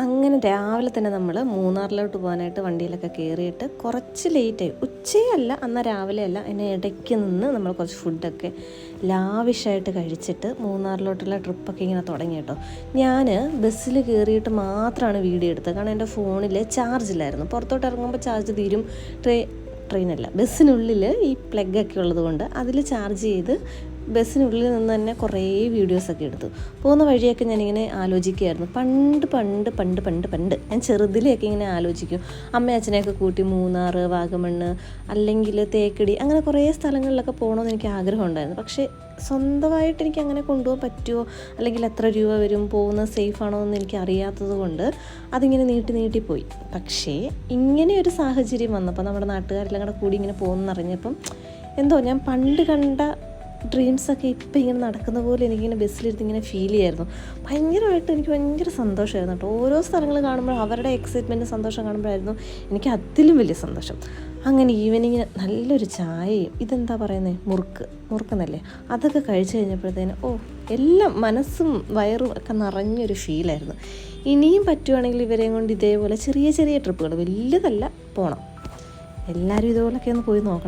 അങ്ങനെ രാവിലെ തന്നെ നമ്മൾ മൂന്നാറിലോട്ട് പോകാനായിട്ട് വണ്ടിയിലൊക്കെ കയറിയിട്ട് കുറച്ച് ലേറ്റായി. ഉച്ചയല്ല, എന്നാൽ രാവിലെ അല്ല, അതിന് ഇടയ്ക്ക് നിന്ന് നമ്മൾ കുറച്ച് ഫുഡൊക്കെ ലാവിഷായിട്ട് കഴിച്ചിട്ട് മൂന്നാറിലോട്ടുള്ള ട്രിപ്പൊക്കെ ഇങ്ങനെ തുടങ്ങി കേട്ടോ. ഞാൻ ബസ്സിൽ കയറിയിട്ട് മാത്രമാണ് വീഡിയോ എടുത്തത്. കാരണം എൻ്റെ ഫോണിൽ ചാർജില്ലായിരുന്നു. പുറത്തോട്ട് ഇറങ്ങുമ്പോൾ ചാർജ് തീരും. ട്രെയിനല്ല, ബസ്സിനുള്ളിൽ ഈ പ്ലഗൊക്കെ ഉള്ളത് കൊണ്ട് അതിൽ ചാർജ് ചെയ്ത് ബസ്സിനുള്ളിൽ നിന്ന് തന്നെ കുറേ വീഡിയോസൊക്കെ എടുത്തു. പോകുന്ന വഴിയൊക്കെ ഞാനിങ്ങനെ ആലോചിക്കുകയായിരുന്നു. പണ്ട് ഞാൻ ചെറുതിലെയൊക്കെ ഇങ്ങനെ ആലോചിക്കും. അമ്മ അച്ഛനെയൊക്കെ കൂട്ടി മൂന്നാർ, വാഗമണ്ണ്, അല്ലെങ്കിൽ തേക്കടി, അങ്ങനെ കുറേ സ്ഥലങ്ങളിലൊക്കെ പോകണമെന്ന് എനിക്ക് ആഗ്രഹം ഉണ്ടായിരുന്നു. പക്ഷേ സ്വന്തമായിട്ട് എനിക്ക് അങ്ങനെ കൊണ്ടുപോകാൻ പറ്റുമോ, അല്ലെങ്കിൽ എത്ര രൂപ വരും, പോകുന്നത് സേഫ് ആണോ എന്ന് എനിക്ക് അറിയാത്തത് കൊണ്ട് അതിങ്ങനെ നീട്ടിപ്പോയി. പക്ഷേ ഇങ്ങനെ ഒരു സാഹചര്യം വന്നപ്പോൾ നമ്മുടെ നാട്ടുകാരെല്ലാം കൂടെ കൂടി ഇങ്ങനെ പോകുന്നറിഞ്ഞപ്പം എന്തോ ഞാൻ പണ്ട് കണ്ട ഡ്രീംസൊക്കെ ഇപ്പം ഇങ്ങനെ നടക്കുന്ന പോലെ എനിക്കിങ്ങനെ ബസ്സിലിരുന്ന് ഇങ്ങനെ ഫീൽ ചെയ്യായിരുന്നു. എനിക്ക് ഭയങ്കര സന്തോഷമായിരുന്നു കേട്ടോ. ഓരോ സ്ഥലങ്ങൾ കാണുമ്പോൾ അവരുടെ എക്സൈറ്റ്മെൻറ്റ്, സന്തോഷം കാണുമ്പോഴായിരുന്നു എനിക്ക് അതിലും വലിയ സന്തോഷം. അങ്ങനെ ഈവനിങ് നല്ലൊരു ചായയും, ഇതെന്താ പറയുന്നത്, മുറുക്കെന്നല്ലേ, അതൊക്കെ കഴിച്ച് കഴിഞ്ഞപ്പോഴത്തേന് എല്ലാം മനസ്സും വയറും ഒക്കെ നിറഞ്ഞൊരു ഫീലായിരുന്നു. ഇനിയും പറ്റുവാണെങ്കിൽ ഇവരെയും കൊണ്ട് ഇതേപോലെ ചെറിയ ചെറിയ ട്രിപ്പുകൾ, വലിയതല്ല, പോകണം. എല്ലാവരും ഇതുപോലൊക്കെ ഒന്ന് പോയി നോക്കണം.